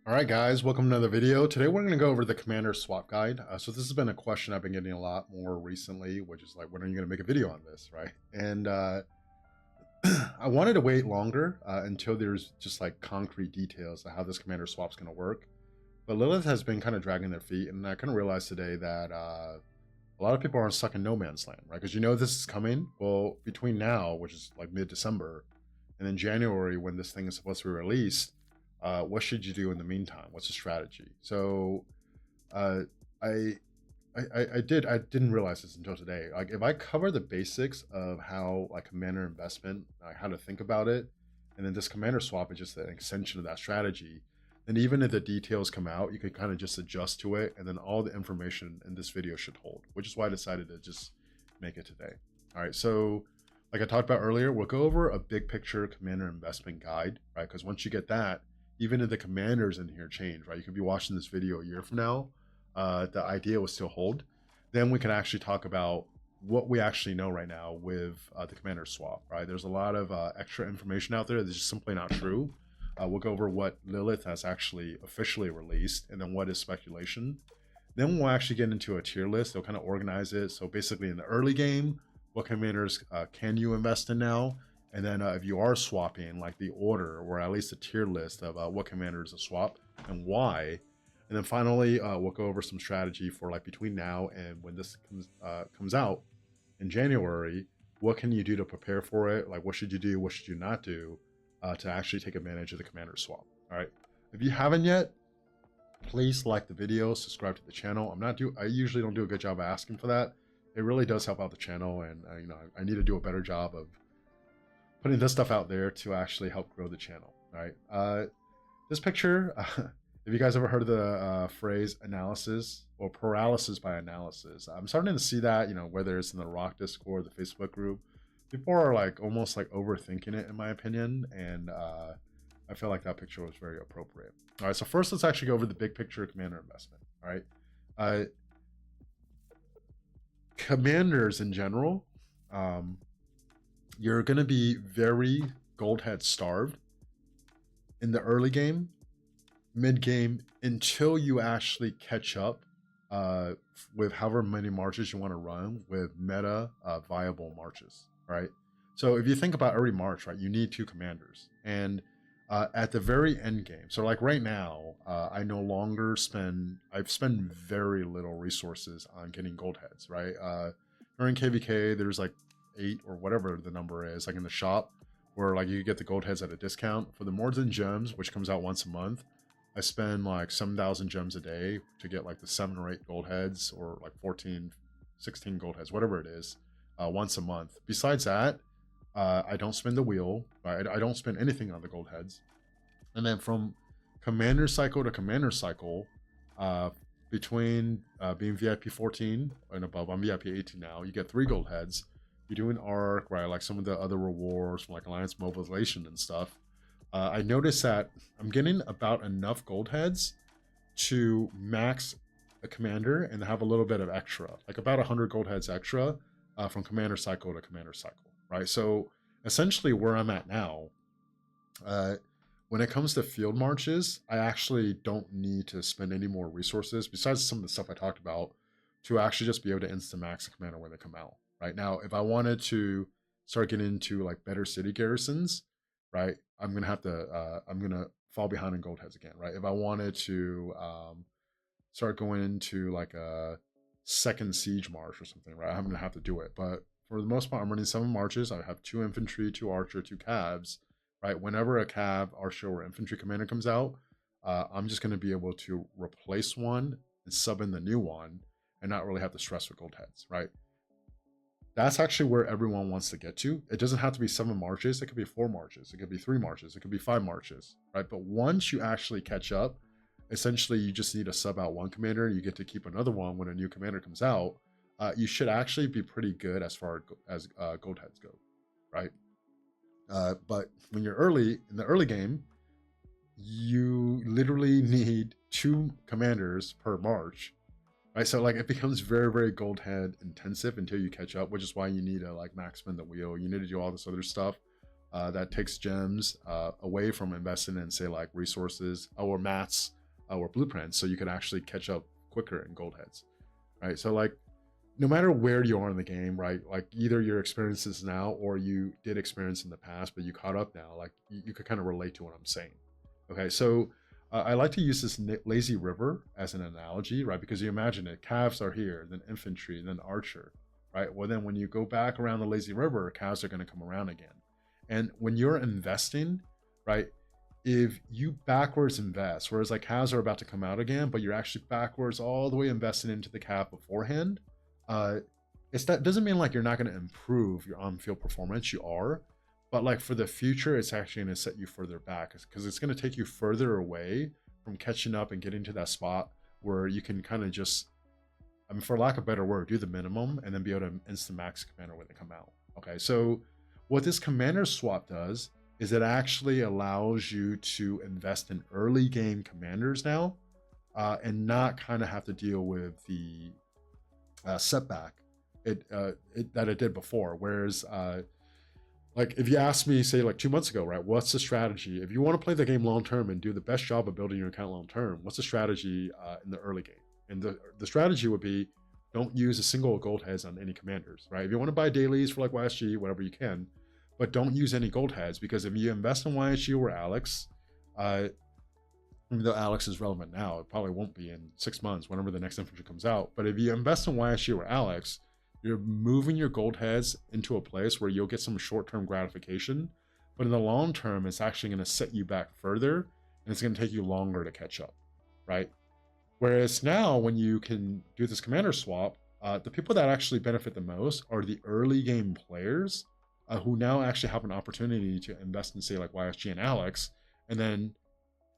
All right, guys, welcome to another video. Today we're going to go over the commander swap guide. So this has been a question I've been getting a lot more recently, which is like, when are you going to make a video on this, right? And I wanted to wait longer until there's just like concrete details of how this commander swap is going to work. But Lilith has been kind of dragging their feet, and I kind of realized today that a lot of people are stuck in no man's land, right? Because this is coming. Well, between now, which is like mid-December, and then January, when this thing is supposed to be released, what should you do in the meantime? What's the strategy? So uh, I, I didn't realize this until today. Like, if I cover the basics of how like commander investment, like how to think about it, and then this commander swap is just an extension of that strategy, then even if the details come out, you can kind of just adjust to it, and then all the information in this video should hold, which is why I decided to just make it today. All right, so like I talked about earlier, we'll go over a big picture commander investment guide, right? Because once you get that, even if the commanders in here change, right? You could be watching this video a year from now, the idea will still hold. Then we can actually talk about what we actually know right now with the commander swap, right? There's a lot of extra information out there that's just simply not true. We'll go over what Lilith has actually officially released, and then what is speculation. Then we'll actually get into a tier list. They'll kind of organize it. So basically, in the early game, what commanders can you invest in now? And then if you are swapping, like the order or at least a tier list of what commanders to swap and why. And then finally, we'll go over some strategy for like between now and when this comes out in January. What can you do to prepare for it? Like, what should you do? What should you not do to actually take advantage of the commander swap? All right. If you haven't yet, please like the video, subscribe to the channel. I usually don't do a good job of asking for that. It really does help out the channel, and I need to do a better job of putting this stuff out there to actually help grow the channel. All right. This picture, have you guys ever heard of the phrase analysis or paralysis by analysis? I'm starting to see that, whether it's in the Rock Discord, the Facebook group, people are like almost like overthinking it, in my opinion. And I feel like that picture was very appropriate. All right. So first, let's actually go over the big picture of commander investment. All right. Uh, Commanders in general, um, you're going to be very gold head starved in the early game, mid game, until you actually catch up with however many marches you want to run with meta viable marches, right? So if you think about every march, right, you need two commanders. And at the very end game, so like right now, I've spent very little resources on getting gold heads, right? During KVK, there's like 8 or whatever the number is, like in the shop, where like you get the gold heads at a discount. For the Mords and Gems, which comes out once a month, I spend like 7,000 gems a day to get like the 7 or 8 gold heads, or like 14, 16 gold heads, whatever it is, once a month. Besides that, I don't spend the wheel. I don't spend anything on the gold heads. And then from commander cycle to commander cycle, uh, between being VIP 14 and above, I'm VIP 18 now, you get 3 gold heads. You do an arc, right? Like some of the other rewards from like Alliance Mobilization and stuff. I noticed that I'm getting about enough gold heads to max a commander and have a little bit of extra, like about 100 gold heads extra from commander cycle to commander cycle, right? So essentially where I'm at now, uh, when it comes to field marches, I actually don't need to spend any more resources besides some of the stuff I talked about to actually just be able to instant max a commander when they come out. Right now, if I wanted to start getting into like better city garrisons, right, I'm gonna fall behind in gold heads again, right? If I wanted to start going into like a second siege march or something, right, I'm gonna have to do it. But for the most part, I'm running 7 marches. I have 2 infantry, 2 archer, 2 cavs, right? Whenever a cav, archer, or infantry commander comes out, I'm just gonna be able to replace one and sub in the new one and not really have to stress with gold heads, right? That's actually where everyone wants to get to. It doesn't have to be 7 marches. It could be 4 marches. It could be 3 marches. It could be 5 marches, right? But once you actually catch up, essentially you just need to sub out one commander. You get to keep another one when a new commander comes out. You should actually be pretty good as far as gold heads go, right? But when you're early in the early game, you literally need 2 commanders per march, right? So like it becomes very, very gold head intensive until you catch up, which is why you need to like max spin the wheel. You need to do all this other stuff. that takes gems away from investing in, say, like resources or mats or blueprints, so you can actually catch up quicker in gold heads, right? So like, no matter where you are in the game, right? Like either your experiences now or you did experience in the past, but you caught up now. Like you could kind of relate to what I'm saying. Okay, so I like to use this lazy river as an analogy, right? Because you imagine it, calves are here, then infantry, then archer, right? Well, then when you go back around the lazy river, calves are going to come around again. And when you're investing, right? If you backwards invest, whereas like calves are about to come out again, but you're actually backwards all the way investing into the calf beforehand, uh, it's that doesn't mean like you're not going to improve your on-field performance. You are, but like for the future, it's actually going to set you further back because it's going to take you further away from catching up and getting to that spot where you can kind of just, I mean, for lack of a better word, do the minimum and then be able to instant max commander when they come out. Okay, so what this commander swap does is it actually allows you to invest in early game commanders now, and not kind of have to deal with the setback that it did before. Whereas, like if you asked me, say like 2 months ago, right, what's the strategy if you want to play the game long term and do the best job of building your account long term? What's the strategy in the early game? And the strategy would be don't use a single gold heads on any commanders, right? If you want to buy dailies for like YSG, whatever you can, but don't use any gold heads because if you invest in YSG or Alex, even though Alex is relevant now, it probably won't be in 6 months, whenever the next infantry comes out. But if you invest in YSG or Alex, you're moving your gold heads into a place where you'll get some short-term gratification, but in the long term, it's actually going to set you back further, and it's going to take you longer to catch up, right? Whereas now, when you can do this commander swap, the people that actually benefit the most are the early game players who now actually have an opportunity to invest in, say, like YSG and Alex, and then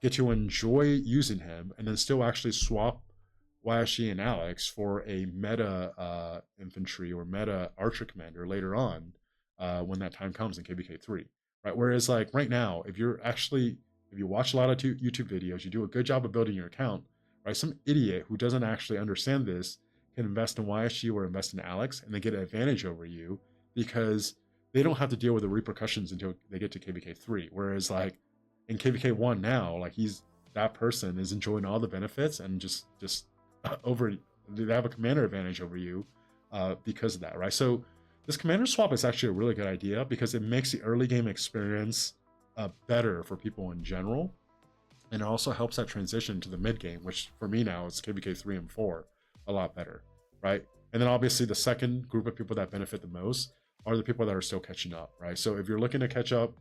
get to enjoy using him, and then still actually swap YSG and Alex for a meta infantry or meta archer commander later on when that time comes in KVK 3, right? Whereas like right now, if you watch a lot of YouTube videos, you do a good job of building your account, right? Some idiot who doesn't actually understand this can invest in YSG or invest in Alex, and they get an advantage over you because they don't have to deal with the repercussions until they get to KVK 3. Whereas like in KVK 1 now, like that person is enjoying all the benefits and just over, they have a commander advantage over you because of that, right? So this commander swap is actually a really good idea because it makes the early game experience better for people in general, and it also helps that transition to the mid game, which for me now is KVK 3 and 4 a lot better, right? And then obviously the second group of people that benefit the most are the people that are still catching up, right? So if you're looking to catch up,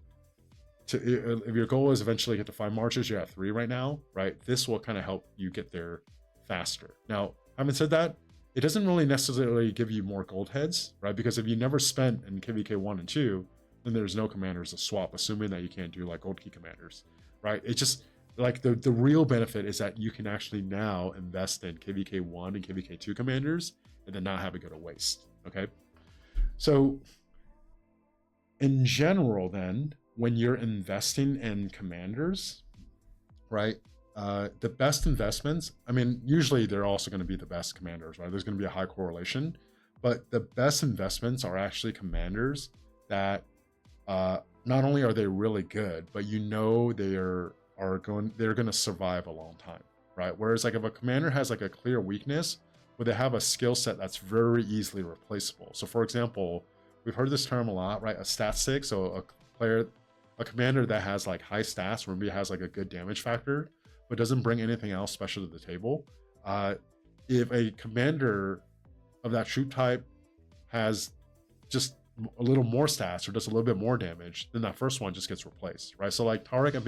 if your goal is eventually get to 5 marches, you're at 3 right now, right? This will kind of help you get there faster. Now, having said that, it doesn't really necessarily give you more gold heads, right? Because if you never spent in KVK 1 and 2, then there's no commanders to swap, assuming that you can't do like gold key commanders, right? It just, like the real benefit is that you can actually now invest in KVK 1 and KVK 2 commanders and then not have it go to waste, okay? So in general then, when you're investing in commanders, right, the best investments, I mean, usually they're also going to be the best commanders, right? There's going to be a high correlation, but the best investments are actually commanders that not only are they really good, but you know they're going to survive a long time, right? Whereas like if a commander has like a clear weakness, but they have a skill set that's very easily replaceable. So for example, we've heard this term a lot, right? A stat 6, so a commander that has like high stats, or maybe has like a good damage factor, but doesn't bring anything else special to the table. If a commander of that troop type has just a little more stats or does a little bit more damage, then that first one just gets replaced, right? So like Tariq Ibn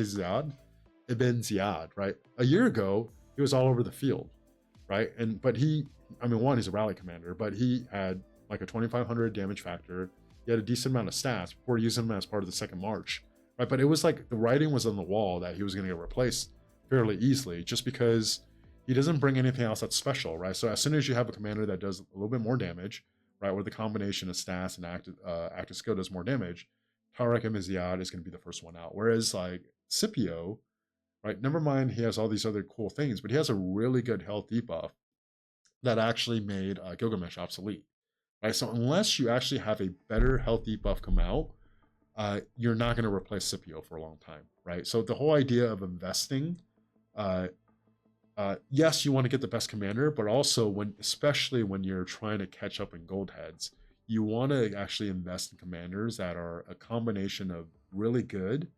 Ziyad, right? A year ago, he was all over the field, right? But he's a rally commander, but he had like a 2,500 damage factor. He had a decent amount of stats before using him as part of the second march, right? But it was like the writing was on the wall that he was going to get replaced fairly easily just because he doesn't bring anything else that's special, right? So as soon as you have a commander that does a little bit more damage, right, where the combination of stats and active skill does more damage, Tariq Ibn Ziyad is going to be the first one out. Whereas like Scipio, right, never mind he has all these other cool things, but he has a really good health debuff that actually made Gilgamesh obsolete, right? So unless you actually have a better health debuff come out, you're not going to replace Scipio for a long time, right? So the whole idea of investing, uh, yes, you want to get the best commander, but also especially when you're trying to catch up in gold heads, you want to actually invest in commanders that are a combination of really good,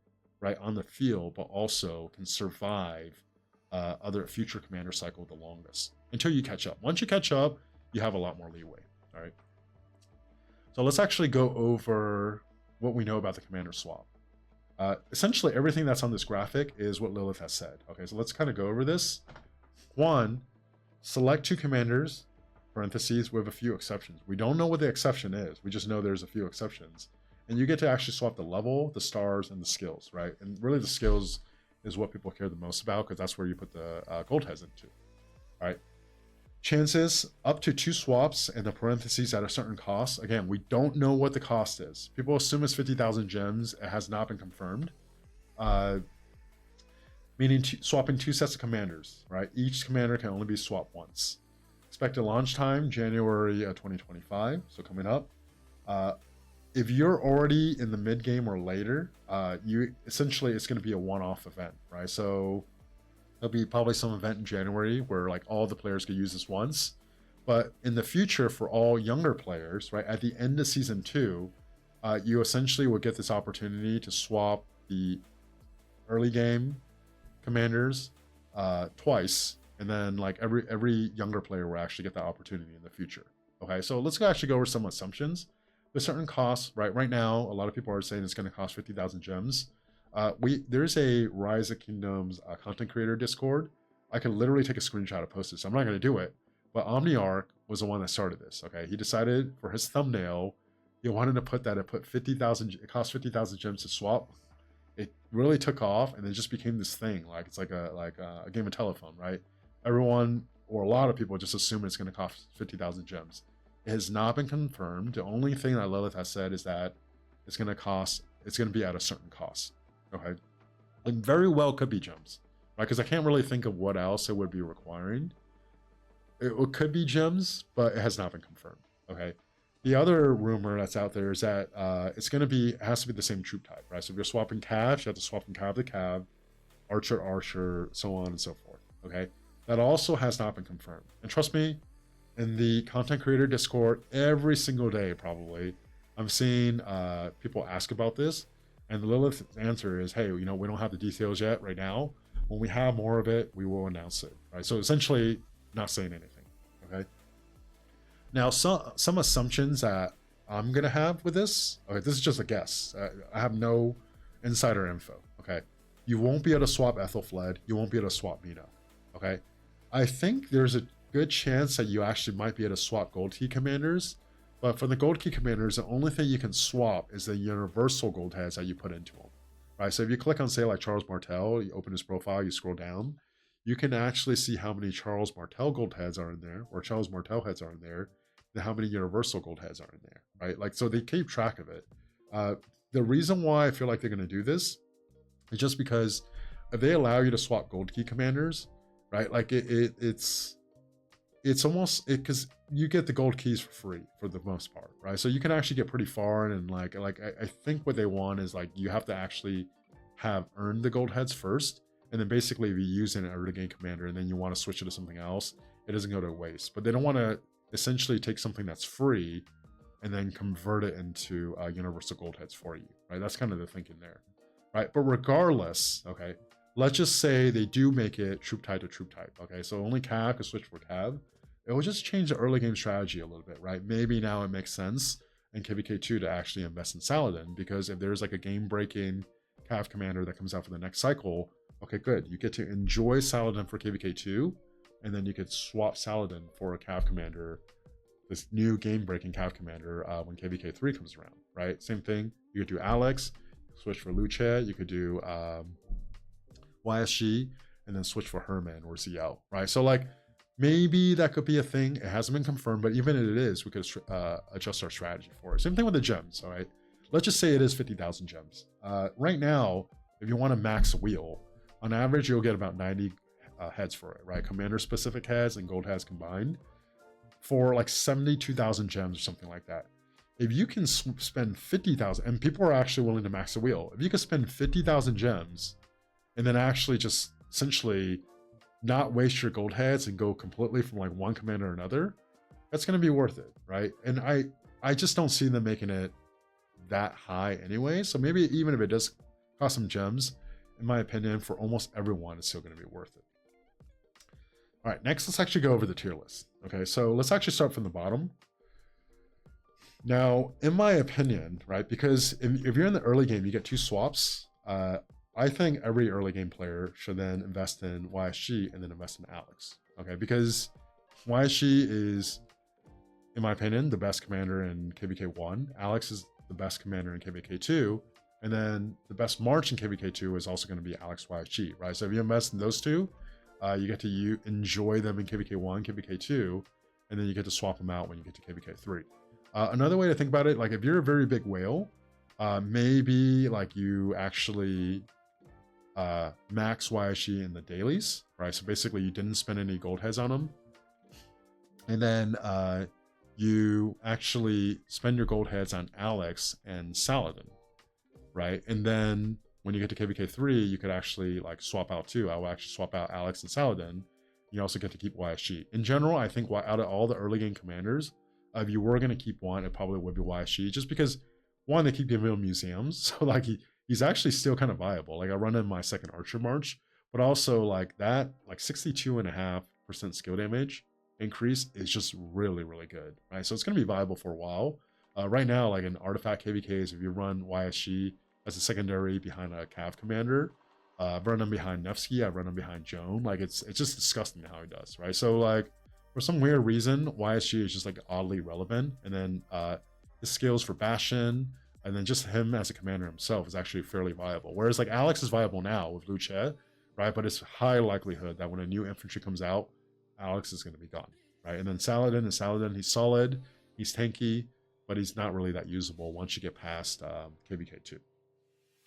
right, on the field, but also can survive other future commander cycle the longest until you catch up. Once you catch up, you have a lot more leeway. All right. So let's actually go over what we know about the commander swap. Essentially, everything that's on this graphic is what Lilith has said. Okay, so let's kind of go over this. One, select two commanders, parentheses, with a few exceptions. We don't know what the exception is. We just know there's a few exceptions. And you get to actually swap the level, the stars, and the skills, right? And really the skills is what people care the most about because that's where you put the gold heads into, all right? Chances up to 2 swaps and the parentheses at a certain cost. Again, we don't know what the cost is. People assume it's 50,000 gems. It has not been confirmed. Meaning swapping 2 sets of commanders, right? Each commander can only be swapped once. Expected launch time, January 2025, so coming up. If you're already in the mid game or later, essentially it's going to be a one-off event, right? So there'll be probably some event in January where like all the players could use this once. But in the future, for all younger players, right, at the end of season 2, you essentially will get this opportunity to swap the early game commanders twice, and then like every younger player will actually get that opportunity in the future. Okay, so let's actually go over some assumptions. With certain costs, right now, a lot of people are saying it's going to cost 50,000 gems. There's a Rise of Kingdoms content creator Discord. I could literally take a screenshot and post it, so I'm not going to do it. But OmniArc was the one that started this. Okay, he decided for his thumbnail, he wanted to put that it put 50,000. It cost 50,000 gems to swap. It really took off, and it just became this thing. Like it's like a game of telephone, right? Everyone or a lot of people just assume it's going to cost 50,000 gems. It has not been confirmed. The only thing that Lilith has said is that it's going to be at a certain cost. Okay, it very well could be gems, right? Because I can't really think of what else it would be requiring. It could be gems, but it has not been confirmed. Okay. The other rumor that's out there is that it has to be the same troop type, right? So if you're swapping Cav, you have to swap from Cav to Cav, Archer, Archer, so on and so forth. Okay. That also has not been confirmed. And trust me, in the content creator Discord, every single day probably, I'm seeing people ask about this. And Lilith's answer is, hey, we don't have the details yet right now. When we have more of it, we will announce it, right? So essentially, not saying anything, okay? Now, some assumptions that I'm going to have with this, okay, this is just a guess. I have no insider info, okay? You won't be able to swap Ethelfled. You won't be able to swap Mina, okay? I think there's a good chance that you actually might be able to swap gold key commanders, but for the gold key commanders, the only thing you can swap is the universal gold heads that you put into them, right? So if you click on, say, like Charles Martel, you open his profile, you scroll down, you can actually see how many Charles Martel gold heads are in there, or Charles Martel heads are in there, and how many universal gold heads are in there, right? Like, so they keep track of it. The reason why I feel like they're going to do this is just because if they allow you to swap gold key commanders, right? Like it's almost because you get the gold keys for free for the most part, right? So you can actually get pretty far, and like I think what they want is like you have to actually have earned the gold heads first, and then basically if you use an early game commander and then you want to switch it to something else, it doesn't go to waste. But they don't want to essentially take something that's free and then convert it into universal gold heads for you, right? That's kind of the thinking there, right? But regardless, okay, let's just say they do make it troop type to troop type, okay? So only Cav can switch for Cav. It will just change the early game strategy a little bit, right? Maybe now it makes sense in KVK2 to actually invest in Saladin, because if there's like a game-breaking Cav commander that comes out for the next cycle, okay, good. You get to enjoy Saladin for KVK2, and then you could swap Saladin for a Cav commander, this new game-breaking Cav commander when KVK3 comes around, right? Same thing. You could do Alex, switch for Luce. You could do YSG, and then switch for Herman or ZL, right? So like maybe that could be a thing. It hasn't been confirmed, but even if it is, we could adjust our strategy for it. Same thing with the gems, all right? Let's just say it is 50,000 gems. Right now, if you want to max wheel, on average, you'll get about 90 heads for it, right? Commander-specific heads and gold heads combined for like 72,000 gems or something like that. if you can spend 50,000, and people are actually willing to max the wheel, if you can spend 50,000 gems and then actually just essentially not waste your gold heads and go completely from like one commander to another, that's going to be worth it, right? And I just don't see them making it that high anyway. So maybe even if it does cost some gems, in my opinion, for almost everyone, it's still going to be worth it. All right, next, let's actually go over the tier list. Okay, so let's actually start from the bottom. Now, in my opinion, right, because if you're in the early game, you get 2 swaps. I think every early game player should then invest in YSG and then invest in Alex. Okay, because YSG is, in my opinion, the best commander in KVK 1. Alex is the best commander in KVK 2. And then the best March in KVK 2 is also going to be Alex YSG, right? So if you invest in those two, you get to enjoy them in KVK 1, KVK 2, and then you get to swap them out when you get to KVK 3. Another way to think about it, like if you're a very big whale, maybe like you actually max YSG in the dailies, right? So basically you didn't spend any gold heads on them. And then you actually spend your gold heads on Alex and Saladin, right? And then when you get to KVK 3, you could actually like swap out too. I will actually swap out Alex and Saladin. You also get to keep YSG. In general, I think out of all the early game commanders, if you were going to keep one, it probably would be YSG, just because one, they keep giving him museums. So like he's actually still kind of viable. Like I run in my second Archer March, but also like that, like 62.5% skill damage increase is just really, really good, right? So it's going to be viable for a while. Right now, like in Artifact KVKs, if you run YSG as a secondary behind a Cav commander, I've run them behind Nevsky, I've run them behind Joan. Like it's just disgusting how he does, right? So like for some weird reason, YSG is just like oddly relevant. And then his skills for Bastion, and then just him as a commander himself is actually fairly viable. Whereas like Alex is viable now with Luce, right? But it's high likelihood that when a new infantry comes out, Alex is going to be gone, right? And then Saladin, he's solid, he's tanky, but he's not really that usable once you get past KVK 2.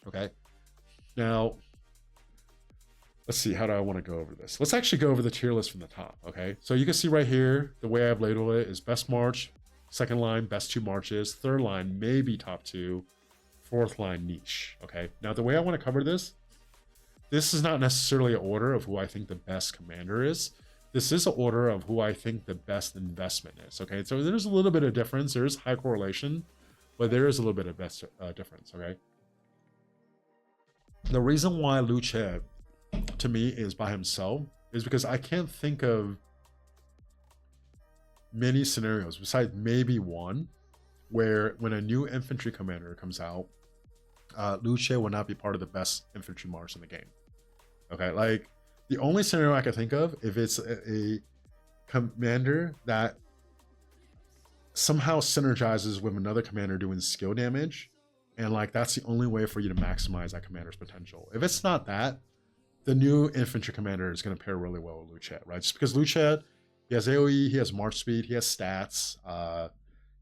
Okay, now let's see, how do I want to go over this? Let's actually go over the tier list from the top. Okay, so you can see right here, the way I've labeled it is best March, second line, best 2 marches, third line, maybe top 2, fourth line, niche. Okay, now the way I want to cover this is not necessarily an order of who I think the best commander is. This is an order of who I think the best investment is. Okay, so there's a little bit of difference. There's high correlation, but there is a little bit of best difference. Okay, the reason why Luce to me is by himself is because I can't think of many scenarios besides maybe one where when a new infantry commander comes out, Luce will not be part of the best infantry march in the game. Okay, like the only scenario I can think of, if it's a commander that somehow synergizes with another commander doing skill damage, and like that's the only way for you to maximize that commander's potential. If it's not that, the new infantry commander is going to pair really well with Luce, right? Just because Luce, he has AoE, he has march speed, he has stats,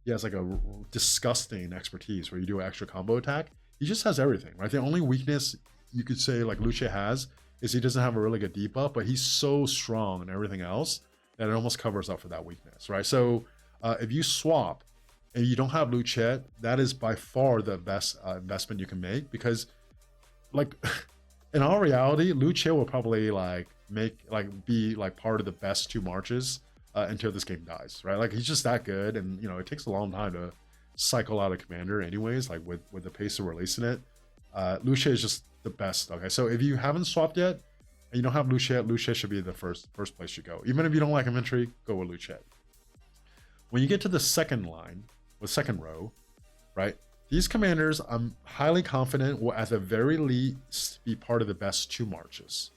he has like a disgusting expertise where you do an extra combo attack. He just has everything, right? The only weakness you could say like Luce has is he doesn't have a really good debuff, but he's so strong and everything else that it almost covers up for that weakness, right? So if you swap and you don't have Luce, that is by far the best investment you can make, because like in all reality, Luce will probably be part of the best 2 marches until this game dies, right? Like he's just that good, and you know it takes a long time to cycle out a commander anyways, like with the pace of releasing it. Luce is just the best. Okay, so if you haven't swapped yet and you don't have Luce yet, Luce should be the first place you go. Even if you don't like infantry, go with Luce. When you get to the second line, the second row, right, these commanders I'm highly confident will at the very least be part of the best 2 marches,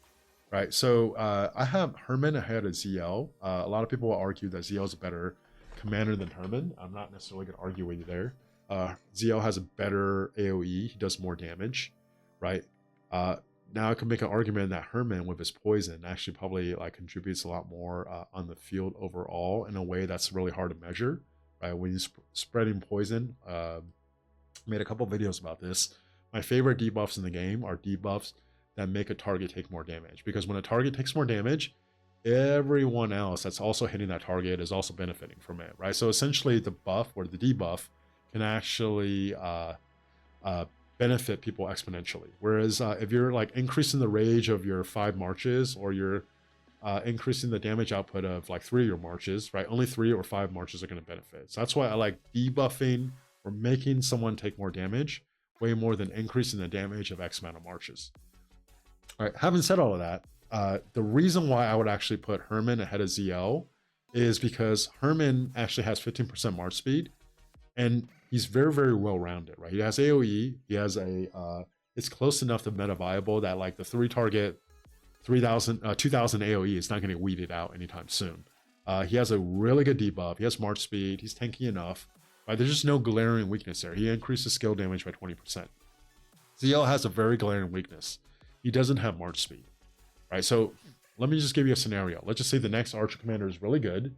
right? So I have Herman ahead of ZL. A lot of people will argue that ZL is a better commander than Herman. I'm not necessarily going to argue with you there. ZL has a better AoE, he does more damage, right? Now I can make an argument that Herman with his poison actually probably like contributes a lot more on the field overall in a way that's really hard to measure, right? When you're spreading poison, made a couple videos about this. My favorite debuffs in the game are debuffs that make a target take more damage, because when a target takes more damage, everyone else that's also hitting that target is also benefiting from it, right? So essentially the buff or the debuff can actually benefit people exponentially. Whereas if you're like increasing the range of your 5 marches, or you're increasing the damage output of like 3 of your marches, right? Only 3 or 5 marches are going to benefit. So that's why I like debuffing or making someone take more damage way more than increasing the damage of X amount of marches. All right, having said all of that, the reason why I would actually put Herman ahead of ZL is because Herman actually has 15% march speed, and he's very, very well rounded, right? He has AoE, he has it's close enough to meta viable that like the 3 target 2000 AoE is not going to get weeded out anytime soon. He has a really good debuff, he has march speed, he's tanky enough, right? There's just no glaring weakness there. He increases skill damage by 20%. ZL has a very glaring weakness. He doesn't have march speed, right? So let me just give you a scenario. Let's just say the next Archer Commander is really good.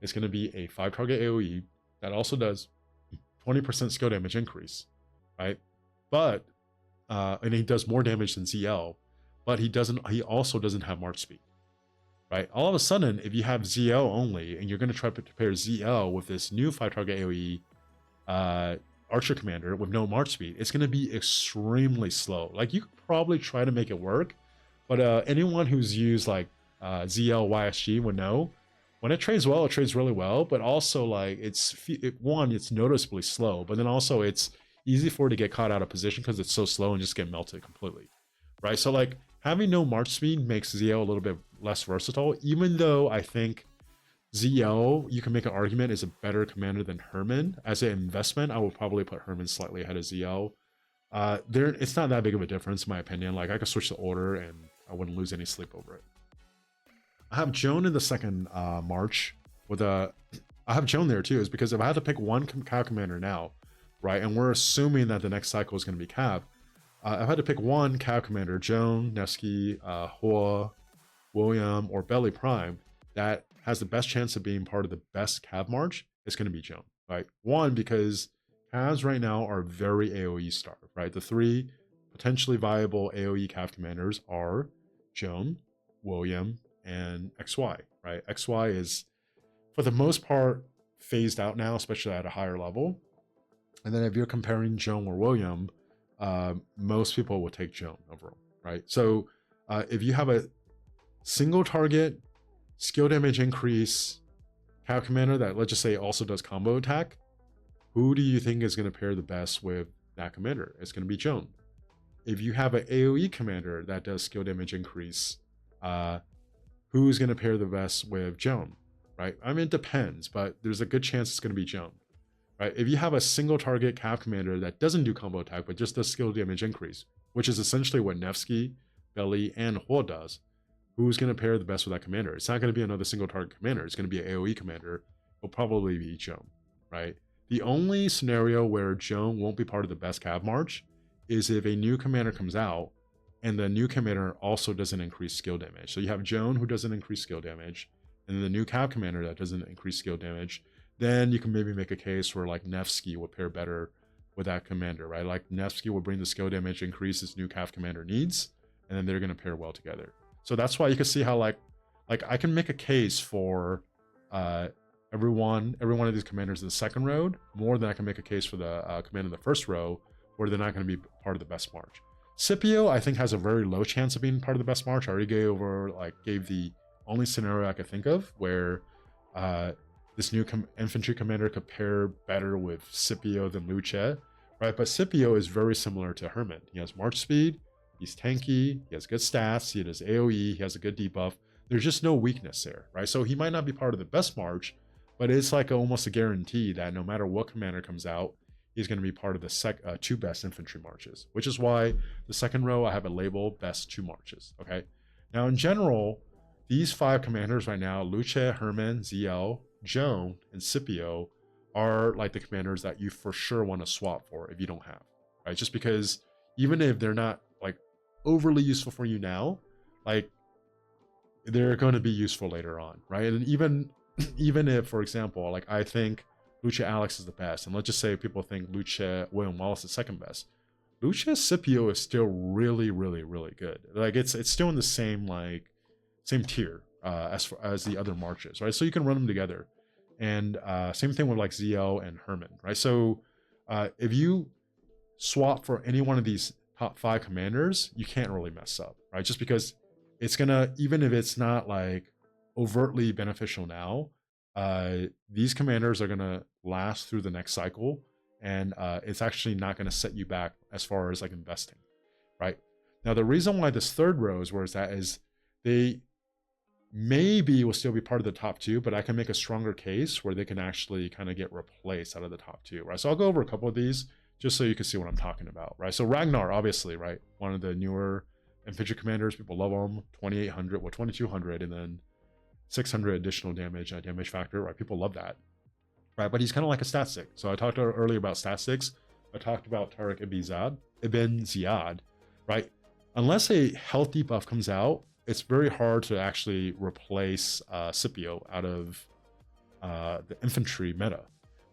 It's going to be a 5 target AoE that also does 20% skill damage increase, right? But and he does more damage than ZL, but he also doesn't have march speed, right? All of a sudden, if you have ZL only and you're going to try to pair ZL with this new 5 target AoE Archer Commander with no march speed, it's going to be extremely slow. Like, you could probably try to make it work, but anyone who's used like ZL YSG would know when it trades well, it trades really well, but also like it's noticeably slow, but then also it's easy for it to get caught out of position because it's so slow and just get melted completely, right? So like having no march speed makes ZL a little bit less versatile, even though I think ZL, you can make an argument, is a better commander than Herman. As an investment, I will probably put Herman slightly ahead of ZL. It's not that big of a difference in my opinion. Like, I could switch the order and I wouldn't lose any sleep over it. I have Joan in the second March with I have Joan there too, is because if I had to pick one Cav commander now, right, and we're assuming that the next cycle is going to be Cav, if I had to pick one Cav commander, Joan, Nevsky, Hua, William, or Belly Prime, that has the best chance of being part of the best Cav March, it's going to be Joan, right? One, because Cavs right now are very AoE starved, right? The 3 potentially viable AoE Cav commanders are Joan, William, and XY, right? XY is, for the most part, phased out now, especially at a higher level. And then if you're comparing Joan or William, most people will take Joan overall, right? So if you have a single target skill damage increase Cav commander that, let's just say, also does combo attack, who do you think is going to pair the best with that commander? It's going to be Joan. If you have an AoE commander that does skill damage increase, who's going to pair the best with Joan, right? I mean, it depends, but there's a good chance it's going to be Joan, right? If you have a single target Cav commander that doesn't do combo attack, but just does skill damage increase, which is essentially what Nevsky, Belly, and Hua does, who's going to pair the best with that commander? It's not going to be another single target commander. It's going to be an AoE commander. It'll probably be Joan, right? The only scenario where Joan won't be part of the best Cav March is if a new commander comes out and the new commander also doesn't increase skill damage. So you have Joan, who doesn't increase skill damage, and then the new Cav commander that doesn't increase skill damage. Then you can maybe make a case where like Nevsky would pair better with that commander, right? Like Nevsky will bring the skill damage increase this new Cav commander needs, and then they're going to pair well together. So that's why you can see how like I can make a case for every one of these commanders in the second road more than I can make a case for the commander in the first row, where they're not going to be part of the best march. Scipio, I think, has a very low chance of being part of the best march. I already gave the only scenario I could think of where this new infantry commander could pair better with Scipio than Luce, right? But Scipio is very similar to Herman. He has march speed, he's tanky, he has good stats, he does AoE, he has a good debuff. There's just no weakness there, right? So he might not be part of the best march, but it's like almost a guarantee that no matter what commander comes out, he's going to be part of the 2 best infantry marches, which is why the second row I have a label best 2 marches, okay? Now, in general, these 5 commanders right now, Luce, Herman, ZL, Joan, and Scipio, are like the commanders that you for sure want to swap for if you don't have, right? Just because even if they're not like overly useful for you now, like they're going to be useful later on, right? And even if, for example, like I think Luce Alex is the best, and let's just say people think Luce William Wallace is second best, Luce Scipio is still really, really, really good. Like it's still in the same tier as far as the other marches, right? So you can run them together, and same thing with like ZL and Herman, right? So If you swap for any one of these top 5 commanders, you can't really mess up, right? Just because it's gonna, even if it's not like overtly beneficial now, these commanders are gonna last through the next cycle, and it's actually not gonna set you back as far as like investing, right? Now the reason why this third row is where it's at is they maybe will still be part of the top 2, but I can make a stronger case where they can actually kind of get replaced out of the top 2, right? So I'll go over a couple of these just so you can see what I'm talking about, right? So Ragnar, obviously, right? One of the newer infantry commanders, people love them. 2,800, well, 2,200, and then 600 additional damage, damage factor, right? People love that, right? But he's kind of like a stat stick. So I talked earlier about stat sticks. I talked about Tariq Ibn Ziyad, right? Unless a healthy buff comes out, it's very hard to actually replace Scipio out of the infantry meta,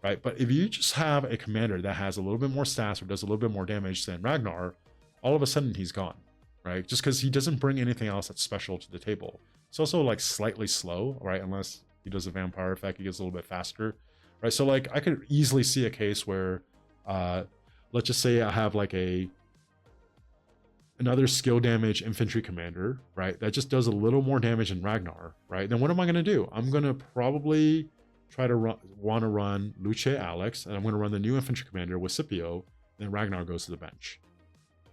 right? But if you just have a commander that has a little bit more stats or does a little bit more damage than Ragnar, all of a sudden he's gone, right? Just because he doesn't bring anything else that's special to the table. It's also like slightly slow, right? Unless he does a vampire effect, he gets a little bit faster, right? So like I could easily see a case where, let's just say I have like another skill damage infantry commander, right? That just does a little more damage than Ragnar, right? Then what am I going to do? I'm going to probably try to want to run Luce Alex, and I'm going to run the new infantry commander with Scipio, and then Ragnar goes to the bench,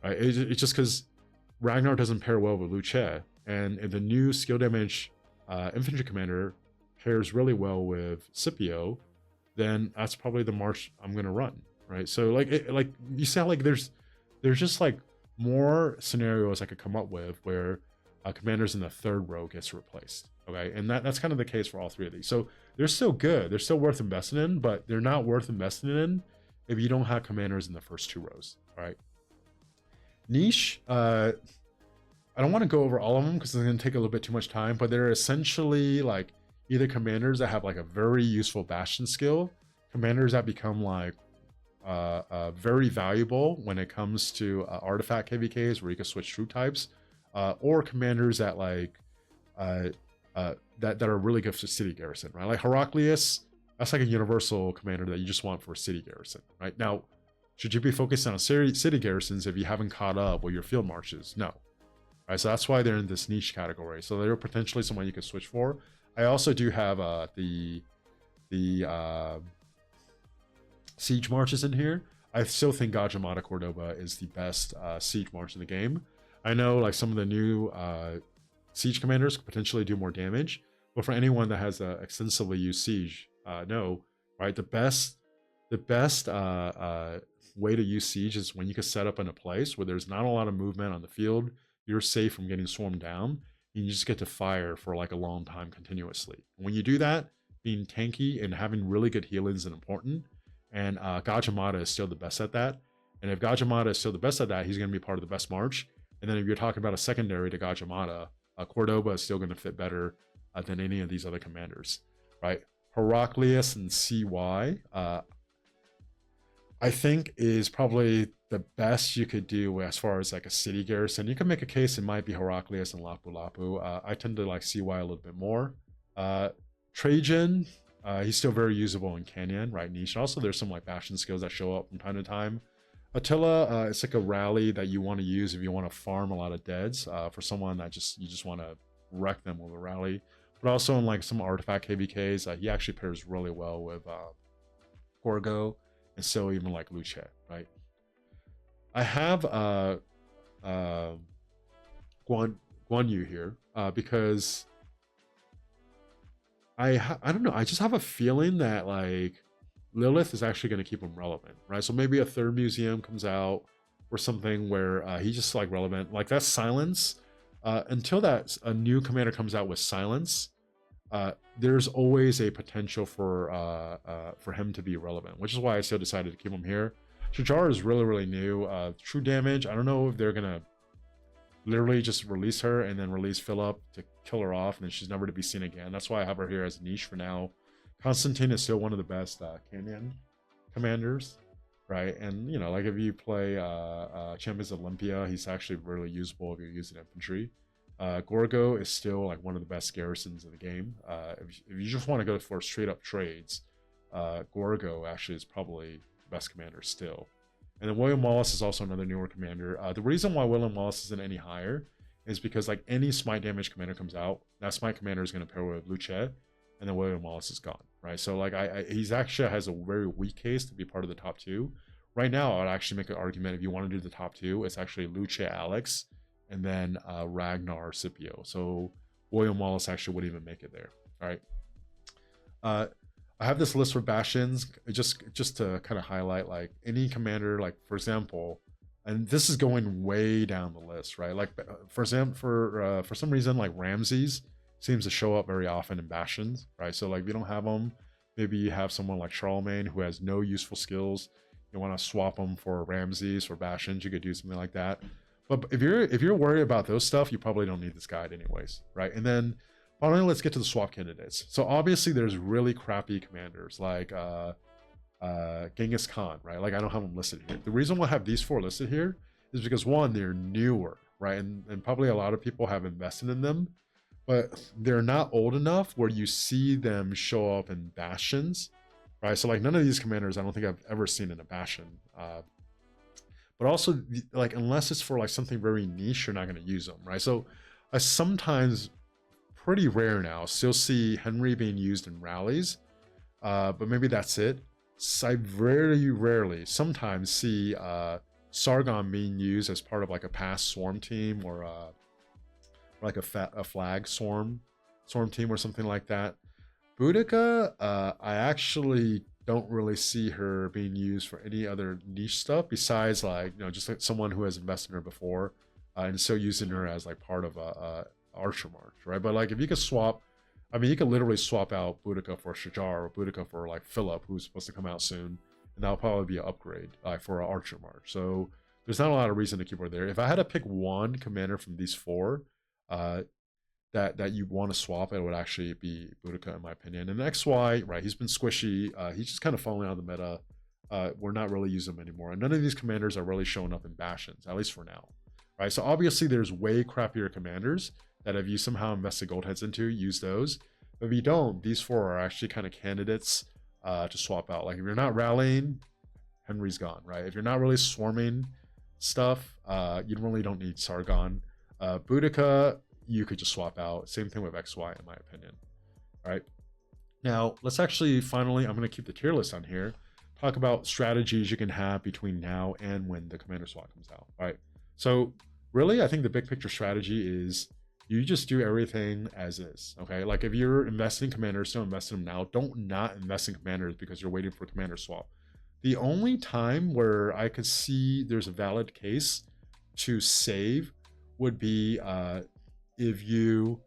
right? It's just because Ragnar doesn't pair well with Luce, and if the new skill damage infantry commander pairs really well with Scipio, then that's probably the march I'm going to run, right? So like you see how like there's just like more scenarios I could come up with where commanders in the third row gets replaced, okay? And that's kind of the case for all 3 of these. So they're still good, they're still worth investing in, but they're not worth investing in if you don't have commanders in the first 2 rows, all right? Niche, I don't want to go over all of them because it's going to take a little bit too much time, but they're essentially like either commanders that have like a very useful bastion skill, commanders that become like very valuable when it comes to artifact KVKs where you can switch troop types, or commanders that like that are really good for city garrison, right? Like Heraclius, that's like a universal commander that you just want for city garrison, right? Now, should you be focused on city garrisons if you haven't caught up with your field marches? No, right? So that's why they're in this niche category. So they're potentially someone you can switch for. I also do have the siege marches in here. I still think Gajamada Cordoba is the best siege march in the game. I know like some of the new siege commanders could potentially do more damage, but for anyone that has extensively used siege, no, right? The best way to use siege is when you can set up in a place where there's not a lot of movement on the field. You're safe from getting swarmed down, and you just get to fire for like a long time continuously. When you do that, being tanky and having really good healings is important. And Gajamada is still the best at that. And if Gajamada is still the best at that, he's going to be part of the best march. And then if you're talking about a secondary to Gajamada, Cordoba is still going to fit better than any of these other commanders, right? Heraclius and CY, I think is probably the best you could do as far as like a city garrison. You can make a case it might be Heraclius and Lapu Lapu. I tend to like CY a little bit more. Trajan, he's still very usable in Canyon, right? Niche. And also, there's some like bastion skills that show up from time to time. Attila, it's like a rally that you want to use if you want to farm a lot of deads for someone that you just want to wreck them with a rally. But also in like some artifact KVKs, he actually pairs really well with Gorgo and so even like Luce, right? I have Guan Yu here because I don't know. I just have a feeling that like Lilith is actually going to keep him relevant, right? So maybe a third museum comes out or something where he's just like relevant. Like that silence, until that a new commander comes out with silence, there's always a potential for him to be relevant, which is why I still decided to keep him here. Shajar is really new. True damage. I don't know if they're gonna literally just release her and then release Philip to kill her off, and then she's never to be seen again. That's why I have her here as a niche for now. Constantine is still one of the best Canyon commanders, right? And you know, like if you play Champions Olympia, he's actually really usable if you're using infantry. Gorgo is still like one of the best garrisons in the game. If you just want to go for straight up trades, Gorgo actually is probably the best commanders still. And then William Wallace is also another newer commander. The reason why William Wallace isn't any higher is because like any smite damage commander comes out, that smite commander is going to pair with Luce, and then William Wallace is gone, right? So like he's actually has a very weak case to be part of the top 2. Right now, I'd actually make an argument if you want to do the top 2, it's actually Luce, Alex, and then Ragnar, Scipio. So William Wallace actually wouldn't even make it there. All right. I have this list for Bastions just to kind of highlight like any commander, like for example, and this is going way down the list, right? Like for example, for some reason, like Ramses seems to show up very often in Bastions, right? So like if you don't have them, maybe you have someone like Charlemagne who has no useful skills. You want to swap them for Ramses or Bastions, you could do something like that. But if you're worried about those stuff, you probably don't need this guide anyways, right? And then finally, let's get to the swap candidates. So obviously there's really crappy commanders like Genghis Khan, right? Like I don't have them listed here. The reason why I have these 4 listed here is because one, they're newer, right? And probably a lot of people have invested in them, but they're not old enough where you see them show up in Bastions, right? So like none of these commanders I don't think I've ever seen in a Bastion. But also like unless it's for like something very niche, you're not going to use them, right? So I sometimes, pretty rare now, still see Henry being used in rallies, but maybe that's it. So I rarely sometimes see Sargon being used as part of like a past swarm team or like a flag swarm team or something like that. Boudica, I actually don't really see her being used for any other niche stuff besides like, you know, just like someone who has invested in her before and still using her as like part of a Archer March, right? But like if you could swap, I mean, you could literally swap out Boudica for Shajar or Boudica for like Philip, who's supposed to come out soon, and that'll probably be an upgrade for an Archer March. So there's not a lot of reason to keep her there. If I had to pick one commander from these 4 that you want to swap, it would actually be Boudica in my opinion. And XY, right, he's been squishy. He's just kind of falling out of the meta. We're not really using him anymore, and none of these commanders are really showing up in Bastions, at least for now, right? So obviously there's way crappier commanders that if you somehow invested gold heads into, use those. But if you don't, these 4 are actually kind of candidates to swap out. Like if you're not rallying, Henry's gone, right? If you're not really swarming stuff, you really don't need Sargon. Boudica, you could just swap out. Same thing with XY, in my opinion. All right. Now, let's actually finally, I'm going to keep the tier list on here, talk about strategies you can have between now and when the commander swap comes out. All right. So really, I think the big picture strategy is you just do everything as is, okay? Like if you're investing in commanders, still invest in them now. Don't not invest in commanders because you're waiting for commander swap. The only time where I could see there's a valid case to save would be if you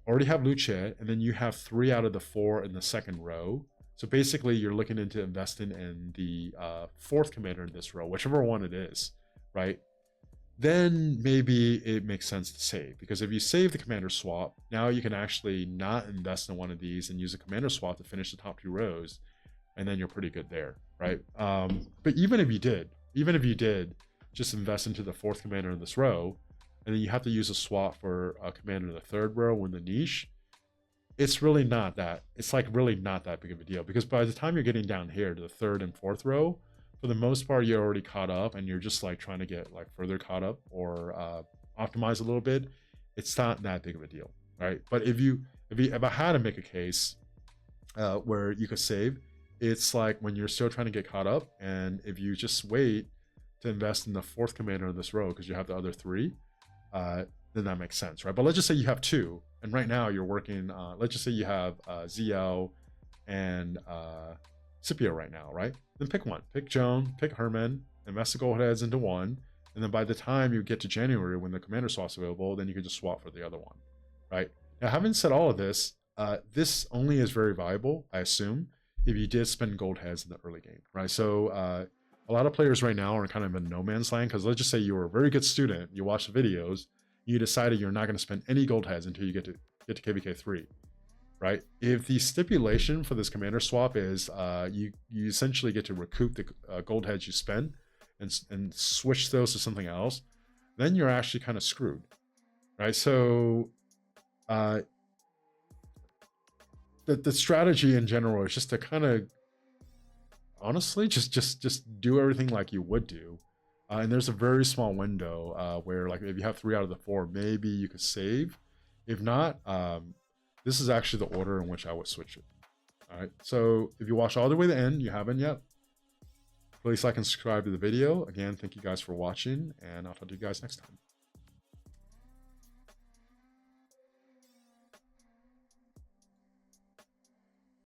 already have Luce and then you have 3 out of the 4 in the second row. So basically you're looking into investing in the 4th commander in this row, whichever one it is, right? Then maybe it makes sense to save, because if you save the commander swap, now you can actually not invest in one of these and use a commander swap to finish the top 2 rows, and then you're pretty good there, right? But even if you did just invest into the 4th commander in this row, and then you have to use a swap for a commander in the 3rd row in the niche, it's really not that big of a deal, because by the time you're getting down here to the 3rd and 4th row, for the most part, you're already caught up and you're just like trying to get like further caught up or optimize a little bit. It's not that big of a deal, right? But if I had to make a case where you could save, it's like when you're still trying to get caught up, and if you just wait to invest in the 4th commander in this row because you have the other 3, then that makes sense, right? But let's just say you have 2, and right now you're working. Let's just say you have ZL and Scipio right now, right? Then pick one. Pick Joan, pick Herman, invest the gold heads into one, and then by the time you get to January when the commander swap's available, then you can just swap for the other one, right? Now, having said all of this, this only is very viable, I assume, if you did spend gold heads in the early game, right? So a lot of players right now are kind of in no man's land, because let's just say you were a very good student, you watched the videos, you decided you're not going to spend any gold heads until you get to KVK 3. Right? If the stipulation for this commander swap is you essentially get to recoup the gold heads you spend and switch those to something else, then you're actually kind of screwed, right? So the strategy in general is just to kind of honestly, just do everything like you would do. And there's a very small window where, like, if you have 3 out of the 4, maybe you could save. If not, this is actually the order in which I would switch it. All right. So if you watch all the way to the end, you haven't yet, please like and subscribe to the video. Again, thank you guys for watching, and I'll talk to you guys next time.